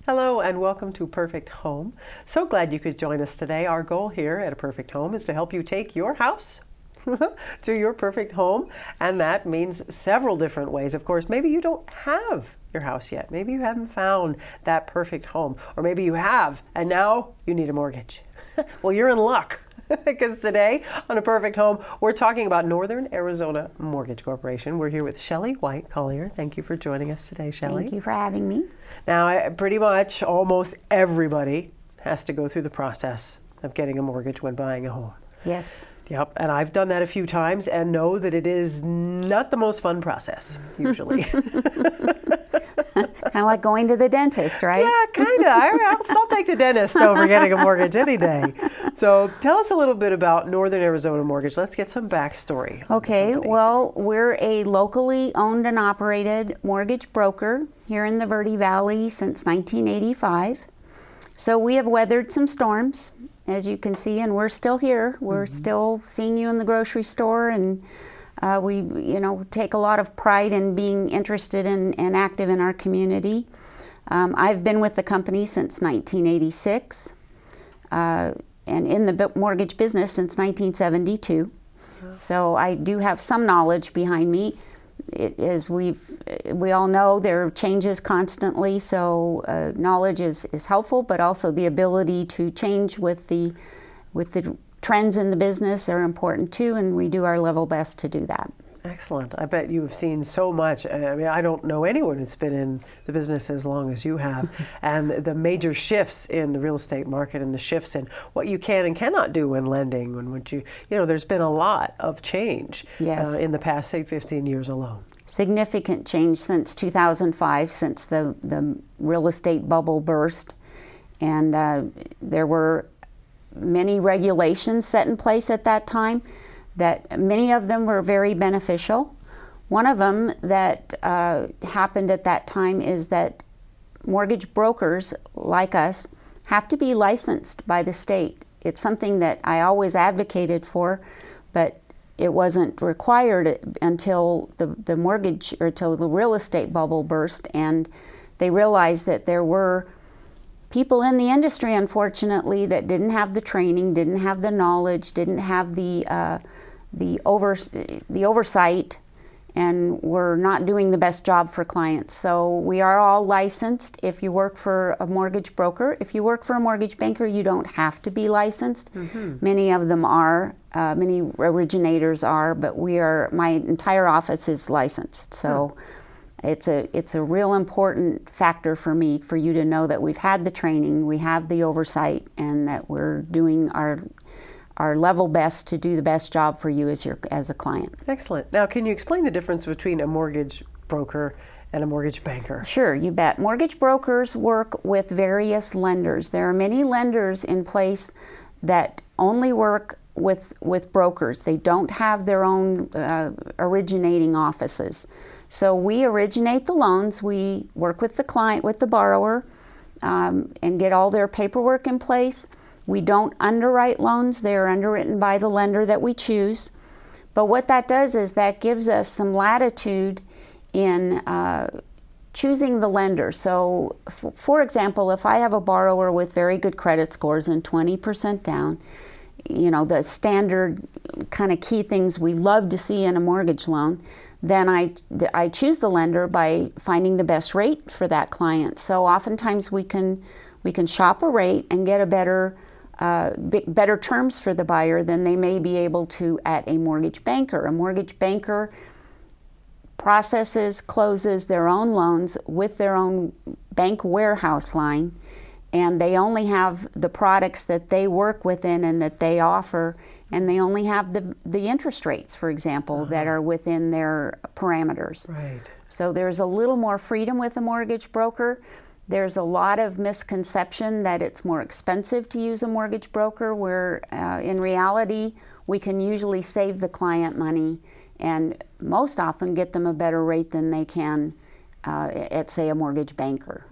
Hello and welcome to Perfect Home. So glad you could join us today. Our goal here at A Perfect Home is to help you take your house to your perfect home, and that means several different ways. Of course, maybe you don't have your house yet. Maybe you haven't found that perfect home, or maybe you have and now you need a mortgage. Well, you're in luck. Because today on A Perfect Home, we're talking about Northern Arizona Mortgage Corporation. We're here with Shelly White-Collier. Thank you for joining us today, Shelly. Thank you for having me. Now, pretty much almost everybody has to go through the process of getting a mortgage when buying a home. Yes. Yep, and I've done that a few times and know that it is not the most fun process, usually. Kind of like going to the dentist, right? Yeah, kind of. I'll take the dentist over getting a mortgage any day. So tell us a little bit about Northern Arizona Mortgage. Let's get some backstory. Okay, well, we're a locally owned and operated mortgage broker here in the Verde Valley since 1985. So we have weathered some storms, as you can see, and we're still here. We're still seeing you in the grocery store, and we, take a lot of pride in being interested in and active in our community. I've been with the company since 1986, and in the mortgage business since 1972. So I do have some knowledge behind me. As we all know, there are changes constantly, so knowledge is helpful, but also the ability to change with the trends in the business are important too, and we do our level best to do that. Excellent. I bet you've seen so much. I mean, I don't know anyone who's been in the business as long as you have, and the major shifts in the real estate market and the shifts in what you can and cannot do when lending, when would you, there's been a lot of change in the past, say, 15 years alone. Significant change since 2005, since the real estate bubble burst, and there were many regulations set in place at that time that many of them were very beneficial. One of them that happened at that time is that mortgage brokers like us have to be licensed by the state. It's something that I always advocated for, but it wasn't required until the mortgage or till the real estate bubble burst, and they realized that there were people in the industry, unfortunately, that didn't have the training, didn't have the knowledge, didn't have the oversight, and were not doing the best job for clients. So we are all licensed. If you work for a mortgage broker, if you work for a mortgage banker, you don't have to be licensed. Many of them are, many originators are, but my entire office is licensed. So it's a real important factor for me, for you to know that we've had the training, we have the oversight, and that we're doing our level best to do the best job for you as a client. Excellent. Now, can you explain the difference between a mortgage broker and a mortgage banker? Sure, you bet. Mortgage brokers work with various lenders. There are many lenders in place that only work with brokers. They don't have their own originating offices. So we originate the loans, we work with the client, with the borrower, and get all their paperwork in place. We don't underwrite loans. They are underwritten by the lender that we choose. But what that does is that gives us some latitude in choosing the lender. So, for example, if I have a borrower with very good credit scores and 20% down, the standard kind of key things we love to see in a mortgage loan, then I choose the lender by finding the best rate for that client. So oftentimes we can shop a rate and get a better terms for the buyer than they may be able to at a mortgage banker. A mortgage banker closes their own loans with their own bank warehouse line, and they only have the products that they work within and that they offer, and they only have the interest rates, for example, that are within their parameters. Right. So there's a little more freedom with a mortgage broker. There's a lot of misconception that it's more expensive to use a mortgage broker, where in reality we can usually save the client money and most often get them a better rate than they can at, say, a mortgage banker.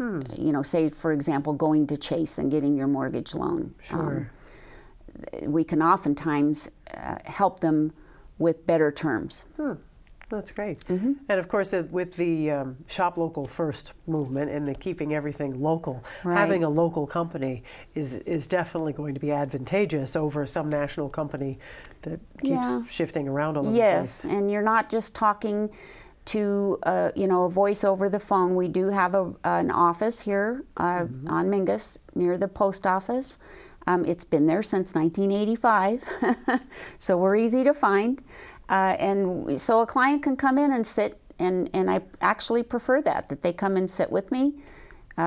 Say, for example, going to Chase and getting your mortgage loan. Sure. We can oftentimes help them with better terms. That's great. And of course, with the shop local first movement and the keeping everything local, having a local company is definitely going to be advantageous over some national company that keeps shifting around a little bit. Yes, and you're not just talking to you know, a voice over the phone. We do have an office here on Mingus near the post office. It's been there since 1985, so we're easy to find. And so a client can come in and sit, and I actually prefer that they come and sit with me.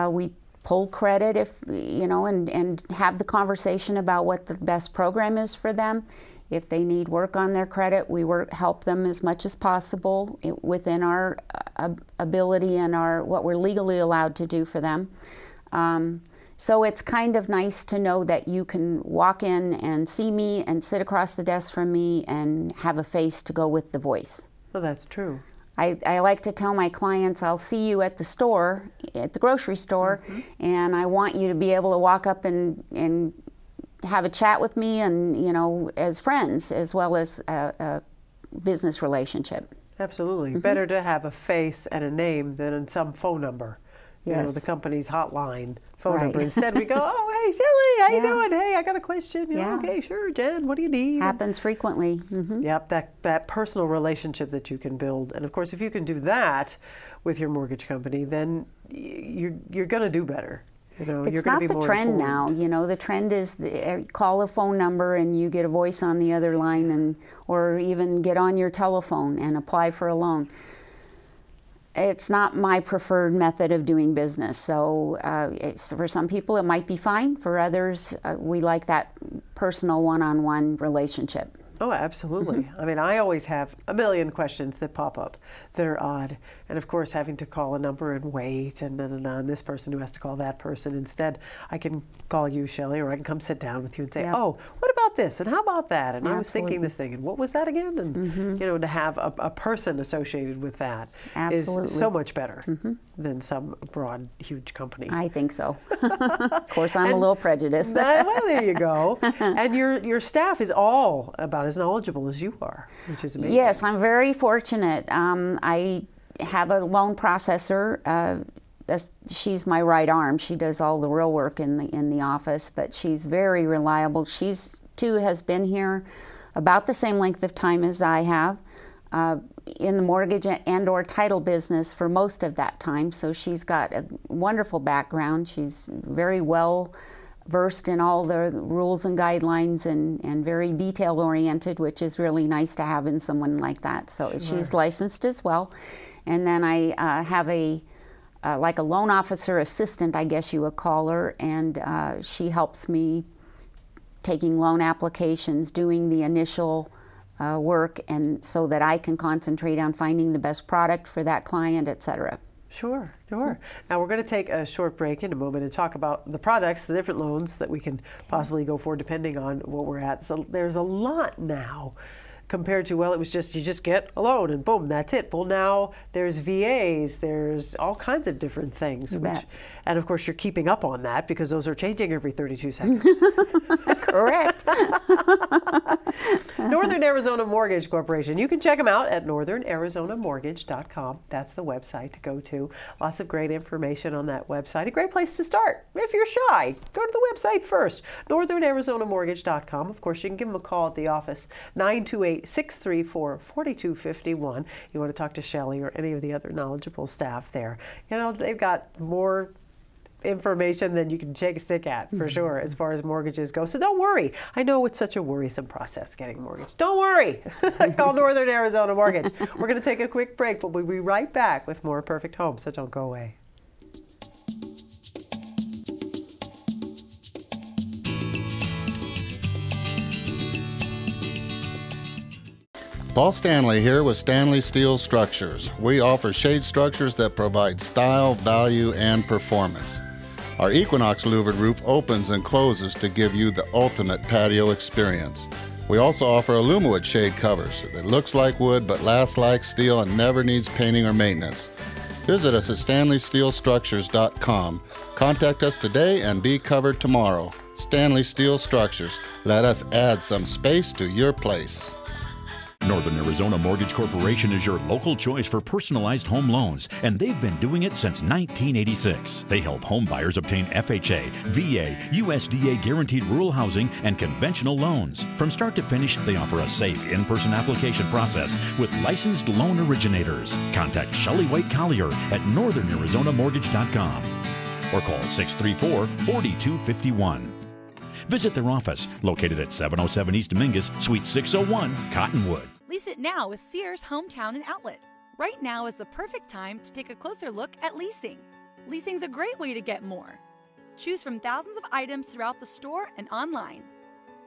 We pull credit if, you know, and have the conversation about what the best program is for them. If they need work on their credit, we help them as much as possible within our ability and what we're legally allowed to do for them. So it's kind of nice to know that you can walk in and see me and sit across the desk from me and have a face to go with the voice. Well, that's true. I like to tell my clients, I'll see you at the store, at the grocery store, and I want you to be able to walk up and have a chat with me, and, you know, as friends as well as a business relationship. Absolutely. Better to have a face and a name than some phone number. You know, the company's hotline phone number. Instead, we go, oh, hey, Shelly, how you doing? Hey, I got a question. You know, okay, sure, Jen, what do you need? Happens frequently. Yep, that personal relationship that you can build. And of course, if you can do that with your mortgage company, then you're going to do better. You know, it's you're going to be not more the trend informed. now. You know, the trend is call a phone number and you get a voice on the other line, or even get on your telephone and apply for a loan. It's not my preferred method of doing business. So for some people it might be fine. For others, we like that personal one-on-one relationship. Oh, absolutely. I mean, I always have a million questions that pop up that are odd. And of course, having to call a number and wait and and this person who has to call that person. Instead, I can call you, Shelly, or I can come sit down with you and say, oh, what about this? And how about that? And I was thinking this thing, and what was that again? And, you know, to have a person associated with that is so much better than some broad, huge company. I think so. Of course, I'm a little prejudiced. Well, there you go. And your staff is all about as knowledgeable as you are, which is amazing. Yes, I'm very fortunate. I have a loan processor. She's my right arm. She does all the real work in the office, but she's very reliable. She's too has been here about the same length of time as I have in the mortgage and/or title business for most of that time. So she's got a wonderful background. She's very well versed in all the rules and guidelines and very detail oriented, which is really nice to have in someone like that. So she's licensed as well. And then I have like a loan officer assistant, I guess you would call her, and she helps me taking loan applications, doing the initial work, and so that I can concentrate on finding the best product for that client, etc. Sure, sure. Now we're going to take a short break in a moment and talk about the products, the different loans that we can possibly go for depending on what we're at. So there's a lot now compared to, well, it was just, you just get a loan and boom, that's it. Well, now there's VAs, there's all kinds of different things. And of course you're keeping up on that because those are changing every 32 seconds. Correct. Northern Arizona Mortgage Corporation. You can check them out at northernArizonaMortgage.com. That's the website to go to. Lots of great information on that website. A great place to start. If you're shy, go to the website first, northernArizonaMortgage.com. Of course, you can give them a call at the office, 928-634-4251. You want to talk to Shelly or any of the other knowledgeable staff there. You know, they've got more information than you can shake a stick at, for sure, as far as mortgages go. So don't worry. I know it's such a worrisome process getting a mortgage. Don't worry. Call Northern Arizona Mortgage. We're going to take a quick break, but we'll be right back with more Perfect Home, so don't go away. Paul Stanley here with Stanley Steel Structures. We offer shade structures that provide style, value, and performance. Our Equinox louvered roof opens and closes to give you the ultimate patio experience. We also offer Alumawood shade covers that looks like wood but lasts like steel and never needs painting or maintenance. Visit us at StanleySteelStructures.com. Contact us today and be covered tomorrow. Stanley Steel Structures. Let us add some space to your place. Northern Arizona Mortgage Corporation is your local choice for personalized home loans, and they've been doing it since 1986. They help home buyers obtain FHA, VA, USDA guaranteed rural housing, and conventional loans. From start to finish, they offer a safe in-person application process with licensed loan originators. Contact Shelly White-Collier at northernarizonaMortgage.com or call 634-4251. Visit their office, located at 707 East Mingus, Suite 601, Cottonwood. Lease it now with Sears Hometown and Outlet. Right now is the perfect time to take a closer look at leasing. Leasing's a great way to get more. Choose from thousands of items throughout the store and online.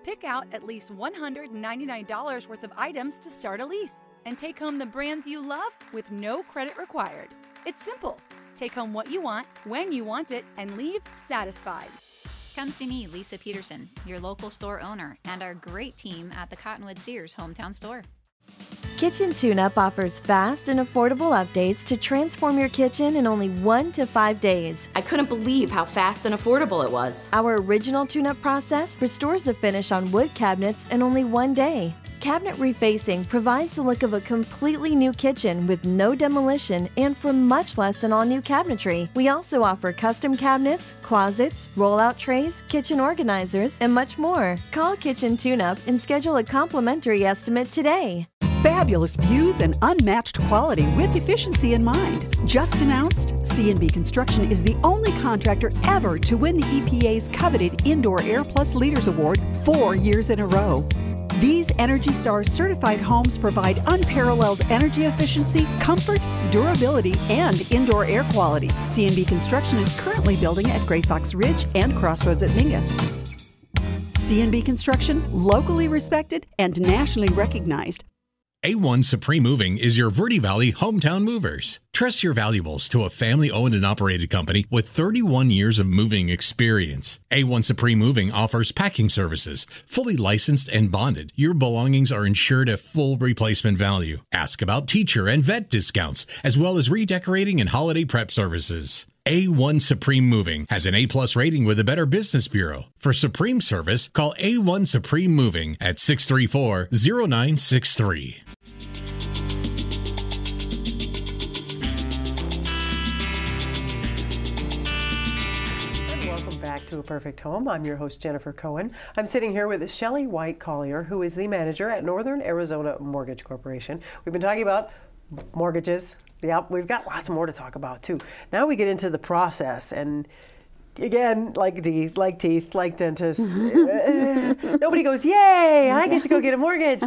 Pick out at least $199 worth of items to start a lease and take home the brands you love with no credit required. It's simple. Take home what you want, when you want it, and leave satisfied. Come see me, Lisa Peterson, your local store owner, and our great team at the Cottonwood Sears Hometown Store. Kitchen Tune-Up offers fast and affordable updates to transform your kitchen in only 1 to 5 days. I couldn't believe how fast and affordable it was. Our original tune-up process restores the finish on wood cabinets in only 1 day. Cabinet refacing provides the look of a completely new kitchen with no demolition and for much less than all new cabinetry. We also offer custom cabinets, closets, roll-out trays, kitchen organizers, and much more. Call Kitchen Tune-Up and schedule a complimentary estimate today. Fabulous views and unmatched quality with efficiency in mind. Just announced, C&B Construction is the only contractor ever to win the EPA's coveted Indoor Air Plus Leaders Award 4 years in a row. These Energy Star certified homes provide unparalleled energy efficiency, comfort, durability, and indoor air quality. C&B Construction is currently building at Gray Fox Ridge and Crossroads at Mingus. C&B Construction, locally respected and nationally recognized. A1 Supreme Moving is your Verde Valley hometown movers. Trust your valuables to a family-owned and operated company with 31 years of moving experience. A1 Supreme Moving offers packing services. Fully licensed and bonded, your belongings are insured at full replacement value. Ask about teacher and vet discounts, as well as redecorating and holiday prep services. A1 Supreme Moving has an A+ rating with the Better Business Bureau. For Supreme service, call A1 Supreme Moving at 634-0963. To a Perfect Home. I'm your host, Jennifer Cohen. I'm sitting here with Shelly White-Collier, who is the manager at Northern Arizona Mortgage Corporation. We've been talking about mortgages. Yep, we've got lots more to talk about too. Now we get into the process, and again, like teeth, like dentists, nobody goes, yay, I get to go get a mortgage.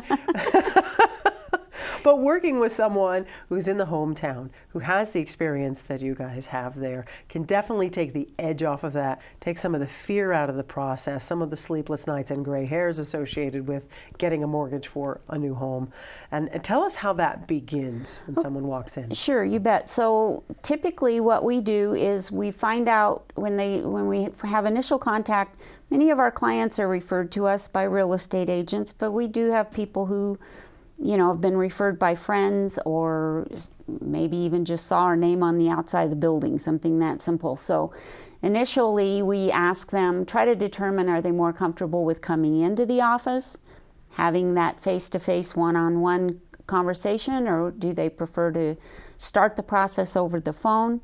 But working with someone who's in the hometown, who has the experience that you guys have there, can definitely take the edge off of that, take some of the fear out of the process, some of the sleepless nights and gray hairs associated with getting a mortgage for a new home. And tell us how that begins when someone walks in. Sure, you bet. So typically what we do is we find out when we have initial contact. Many of our clients are referred to us by real estate agents, but we do have people who have been referred by friends, or maybe even just saw our name on the outside of the building, something that simple. So initially we ask them, try to determine, are they more comfortable with coming into the office, having that face-to-face, one-on-one conversation, or do they prefer to start the process over the phone?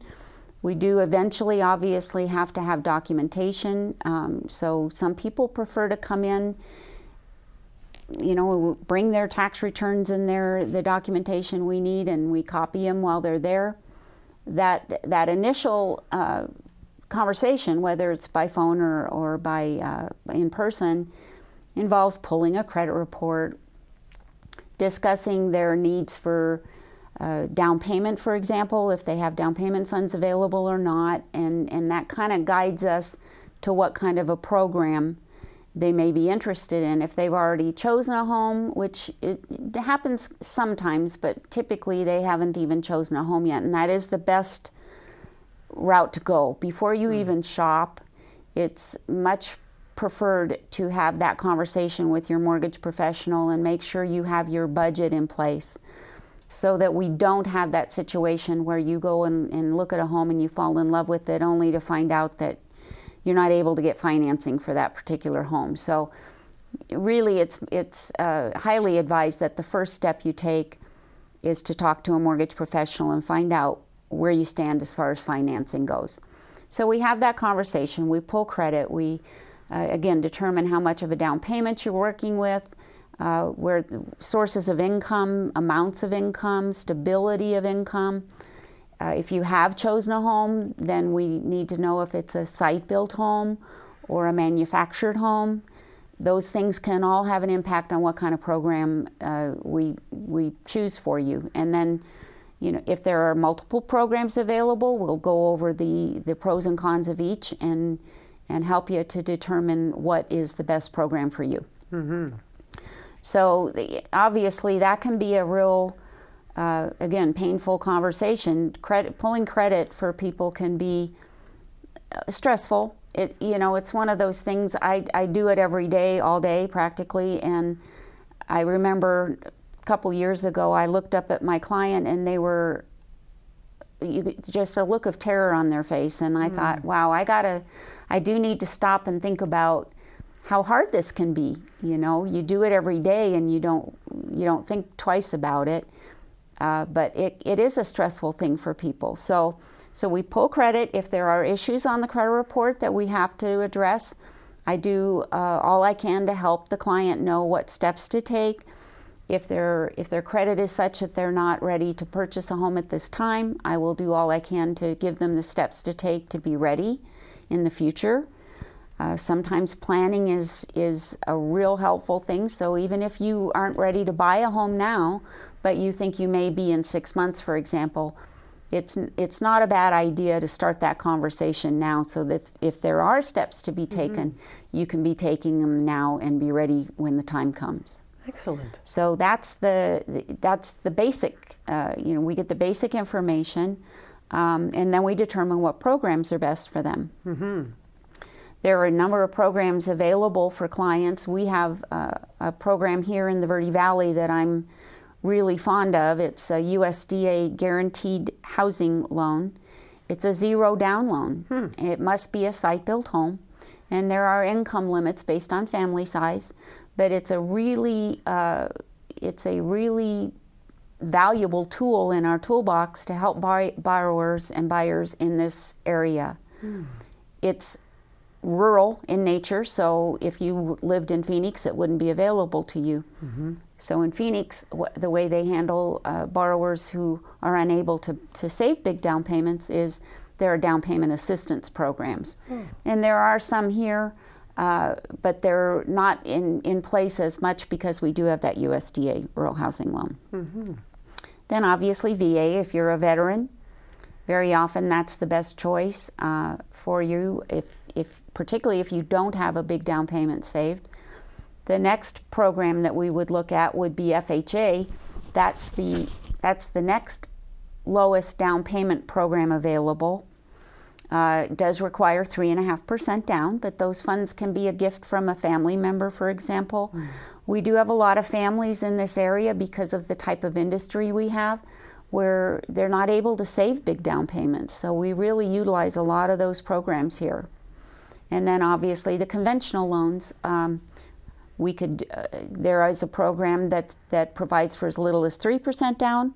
We do eventually obviously have to have documentation. So some people prefer to come in, bring their tax returns and the documentation we need, and we copy them while they're there. That initial conversation, whether it's by phone or by in person, involves pulling a credit report, discussing their needs for down payment, for example, if they have down payment funds available or not, and that kind of guides us to what kind of a program they may be interested in. If they've already chosen a home, which it happens sometimes, but typically they haven't even chosen a home yet, and that is the best route to go. Before you even shop, it's much preferred to have that conversation with your mortgage professional and make sure you have your budget in place, so that we don't have that situation where you go and look at a home and you fall in love with it only to find out that you're not able to get financing for that particular home. So really it's highly advised that the first step you take is to talk to a mortgage professional and find out where you stand as far as financing goes. So we have that conversation, we pull credit, we again determine how much of a down payment you're working with, where sources of income, amounts of income, stability of income. If you have chosen a home, then we need to know if it's a site-built home or a manufactured home. Those things can all have an impact on what kind of program we choose for you. And then, you know, if there are multiple programs available, we'll go over the pros and cons of each and help you to determine what is the best program for you. Mm-hmm. So obviously that can be a real, again, painful conversation. Pulling credit for people can be stressful. You know, it's one of those things, I do it every day, all day practically, and I remember a couple years ago I looked up at my client and they were just a look of terror on their face, and I thought, wow, I do need to stop and think about how hard this can be. You know, you do it every day and you don't think twice about it, but it is a stressful thing for people. So we pull credit if there are issues on the credit report that we have to address. I do all I can to help the client know what steps to take. If their credit is such that they're not ready to purchase a home at this time, I will do all I can to give them the steps to take to be ready in the future. Sometimes planning is a real helpful thing. So even if you aren't ready to buy a home now, but you think you may be in 6 months, for example, it's not a bad idea to start that conversation now, so that if there are steps to be taken, you can be taking them now and be ready when the time comes. Excellent. So that's the basic. You know, we get the basic information, and then we determine what programs are best for them. Mm-hmm. There are a number of programs available for clients. We have a program here in the Verde Valley that I'm really fond of. It's a USDA guaranteed housing loan. It's a zero down loan. It must be a site-built home, and there are income limits based on family size, but it's a really valuable tool in our toolbox to help borrowers and buyers in this area. It's rural in nature, so if you lived in Phoenix, it wouldn't be available to you. So in Phoenix, the way they handle borrowers who are unable to save big down payments is there are down payment assistance programs. And there are some here, but they're not in place as much because we do have that USDA rural housing loan. Then obviously VA, if you're a veteran, very often that's the best choice for you, particularly if you don't have a big down payment saved. The next program that we would look at would be FHA. That's the next lowest down payment program available. It does require 3.5% down, but those funds can be a gift from a family member, for example. We do have a lot of families in this area because of the type of industry we have, where they're not able to save big down payments. So we really utilize a lot of those programs here. And then obviously the conventional loans. There is a program that provides for as little as 3% down.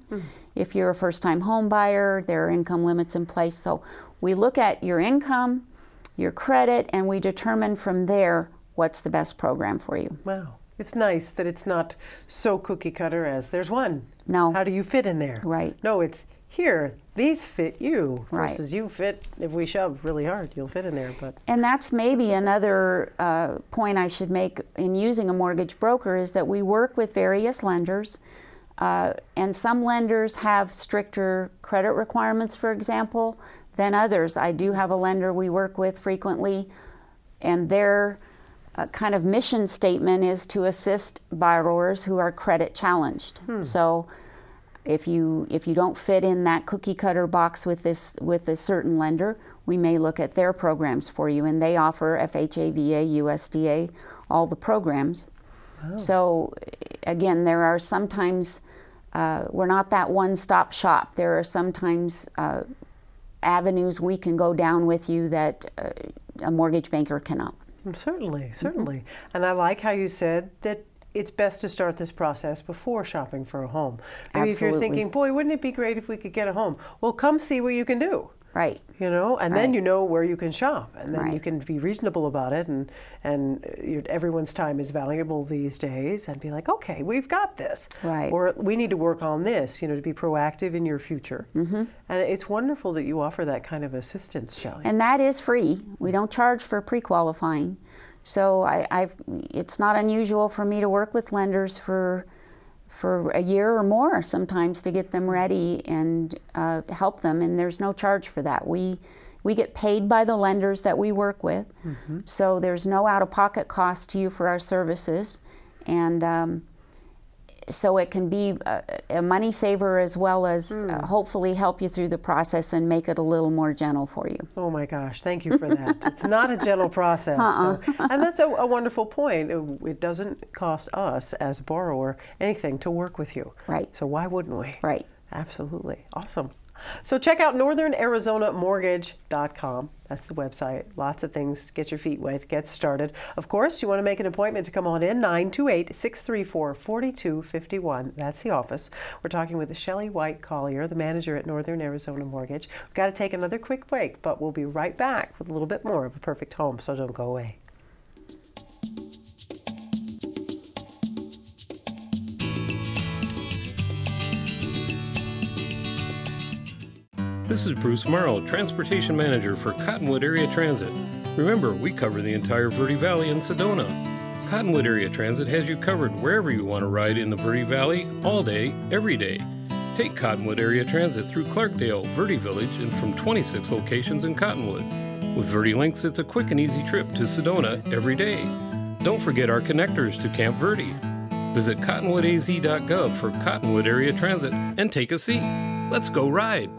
If you're a first-time home buyer, there are income limits in place. So we look at your income, your credit, and we determine from there what's the best program for you. Wow. It's nice that it's not so cookie cutter as there's one. No. How do you fit in there? Right. No, it's here, these fit you, Right. versus you fit, if we shove really hard, you'll fit in there. But And that's maybe another point I should make in using a mortgage broker is that we work with various lenders, and some lenders have stricter credit requirements, for example, than others. I do have a lender we work with frequently, and their kind of mission statement is to assist borrowers who are credit challenged. So if you don't fit in that cookie cutter box with a certain lender, we may look at their programs for you, and they offer FHA, VA, USDA, all the programs. So again, there are sometimes we're not that one-stop shop. There are sometimes avenues we can go down with you that a mortgage banker cannot. Certainly, certainly. And I like how you said that it's best to start this process before shopping for a home. Maybe if you're thinking, boy, wouldn't it be great if we could get a home? Well, come see what you can do. Right. You know, and then you know where you can shop, and then Right. you can be reasonable about it, and everyone's time is valuable these days, and be like, okay, we've got this. Right. Or we need to work on this, you know, to be proactive in your future. Mm-hmm. And it's wonderful that you offer that kind of assistance, Shelly. And that is free. We don't charge for pre-qualifying. So it's not unusual for me to work with lenders for a year or more sometimes to get them ready and help them, and there's no charge for that. We get paid by the lenders that we work with, so there's no out-of-pocket cost to you for our services, and so it can be a money saver as well as hopefully help you through the process and make it a little more gentle for you. Oh my gosh, thank you for that. It's not a gentle process. So, and that's a wonderful point. It doesn't cost us as a borrower anything to work with you. Right. So why wouldn't we? Right. Absolutely. Awesome. So check out northernArizonaMortgage.com. That's the website. Lots of things to get your feet wet, get started. Of course, you want to make an appointment to come on in, 928-634-4251. That's the office. We're talking with Shelly White-Collier, the manager at Northern Arizona Mortgage. We've got to take another quick break, but we'll be right back with a little bit more of A Perfect Home, so don't go away. This is Bruce Morrow, Transportation Manager for Cottonwood Area Transit. Remember, we cover the entire Verde Valley and Sedona. Cottonwood Area Transit has you covered wherever you want to ride in the Verde Valley, all day, every day. Take Cottonwood Area Transit through Clarkdale, Verde Village, and from 26 locations in Cottonwood. With Verde Links, it's a quick and easy trip to Sedona every day. Don't forget our connectors to Camp Verde. Visit cottonwoodaz.gov for Cottonwood Area Transit and take a seat. Let's go ride.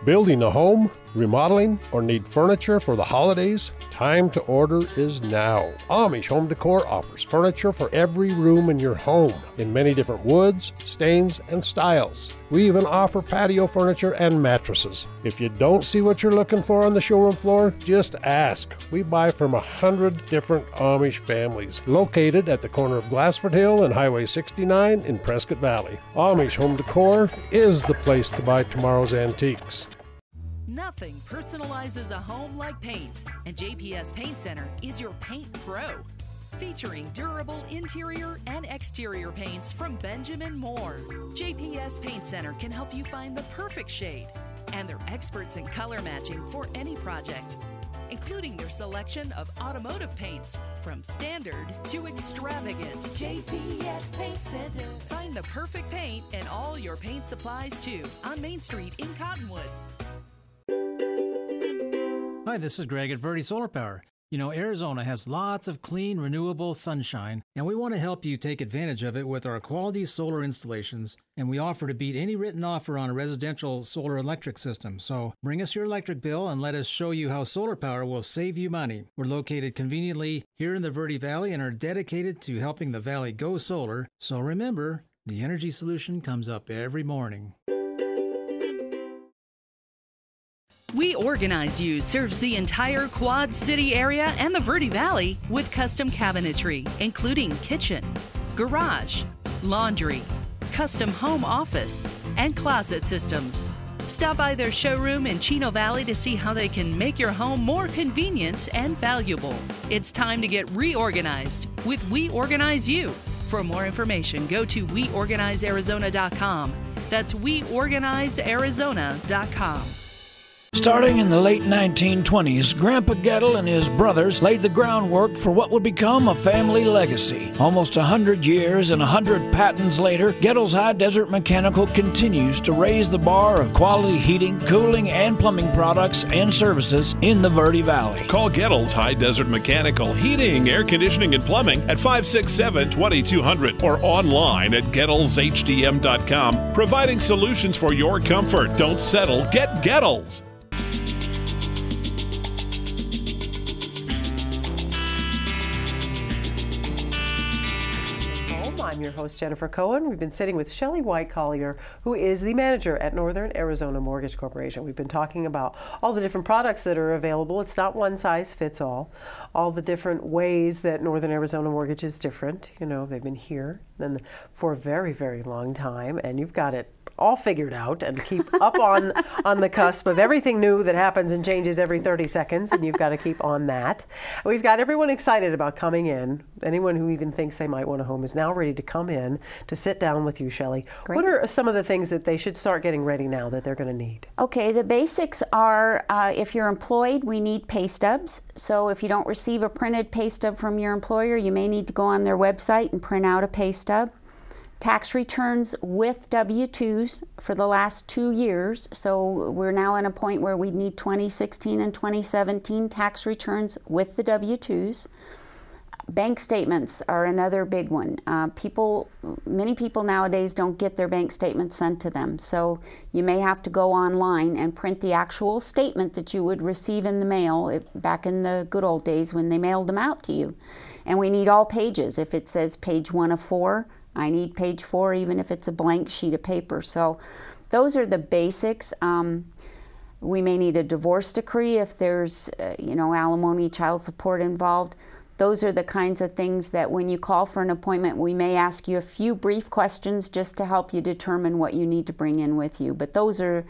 Building a home, remodeling, or need furniture for the holidays? Time to order is now. Amish Home Decor offers furniture for every room in your home in many different woods, stains, and styles. We even offer patio furniture and mattresses. If you don't see what you're looking for on the showroom floor, just ask. We buy from 100 different Amish families located at the corner of Glassford Hill and Highway 69 in Prescott Valley. Amish Home Decor is the place to buy tomorrow's antiques. Nothing personalizes a home like paint, and JPS Paint Center is your paint pro. Featuring durable interior and exterior paints from Benjamin Moore. JPS Paint Center can help you find the perfect shade, and they're experts in color matching for any project, including their selection of automotive paints from standard to extravagant. JPS Paint Center. Find the perfect paint and all your paint supplies too on Main Street in Cottonwood. Hi, this is Greg at Verde Solar Power. You know, Arizona has lots of clean, renewable sunshine, and we want to help you take advantage of it with our quality solar installations, and we offer to beat any written offer on a residential solar electric system. So bring us your electric bill and let us show you how solar power will save you money. We're located conveniently here in the Verde Valley and are dedicated to helping the valley go solar. So remember, the energy solution comes up every morning. We Organize You serves the entire Quad City area and the Verde Valley with custom cabinetry, including kitchen, garage, laundry, custom home office, and closet systems. Stop by their showroom in Chino Valley to see how they can make your home more convenient and valuable. It's time to get reorganized with We Organize You. For more information, go to weorganizearizona.com. That's weorganizearizona.com. Starting in the late 1920s, Grandpa Gettle and his brothers laid the groundwork for what would become a family legacy. Almost 100 years and 100 patents later, Gettle's High Desert Mechanical continues to raise the bar of quality heating, cooling, and plumbing products and services in the Verde Valley. Call Gettle's High Desert Mechanical Heating, Air Conditioning, and Plumbing at 567-2200 or online at GettlesHDM.com, providing solutions for your comfort. Don't settle, get Gettles. I'm your host, Jennifer Cohen. We've been sitting with Shelly White-Collier, who is the manager at Northern Arizona Mortgage Corporation. We've been talking about all the different products that are available. It's not one size fits all the different ways that Northern Arizona Mortgage is different. You know, they've been here for a very, very long time, and you've got it all figured out and keep up on the cusp of everything new that happens and changes every 30 seconds, and you've got to keep on that. We've got everyone excited about coming in. Anyone who even thinks they might want a home is now ready to come in to sit down with you, Shelly. Great. What are some of the things that they should start getting ready now that they're going to need? Okay, the basics are if you're employed, we need pay stubs. So if you don't receive a printed pay stub from your employer, you may need to go on their website and print out a pay stub. Tax returns with W-2s for the last 2 years. So we're now at a point where we need 2016 and 2017 tax returns with the W-2s. Bank statements are another big one. Many people nowadays don't get their bank statements sent to them. So you may have to go online and print the actual statement that you would receive in the mail back in the good old days when they mailed them out to you. And we need all pages. If it says page 1 of 4, I need page 4, even if it's a blank sheet of paper. So those are the basics. We may need a divorce decree if there's, alimony, child support involved. Those are the kinds of things that when you call for an appointment, we may ask you a few brief questions just to help you determine what you need to bring in with you. But those are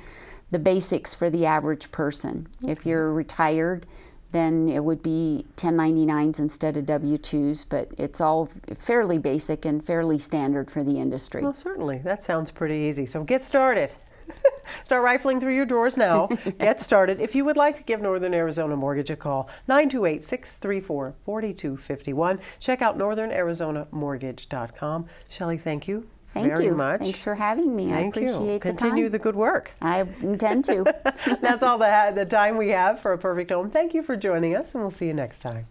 the basics for the average person. Okay. If you're retired, then it would be 1099s instead of W-2s, but it's all fairly basic and fairly standard for the industry. Well, certainly. That sounds pretty easy. So get started. Start rifling through your drawers now. Get started. If you would like to give Northern Arizona Mortgage a call, 928-634-4251. Check out northernArizonaMortgage.com. Shelly, thank you. Very much. Thanks for having me. Thank I appreciate you. the Continue time. the good work. I intend to. That's all the time we have for A Perfect Home. Thank you for joining us, and we'll see you next time.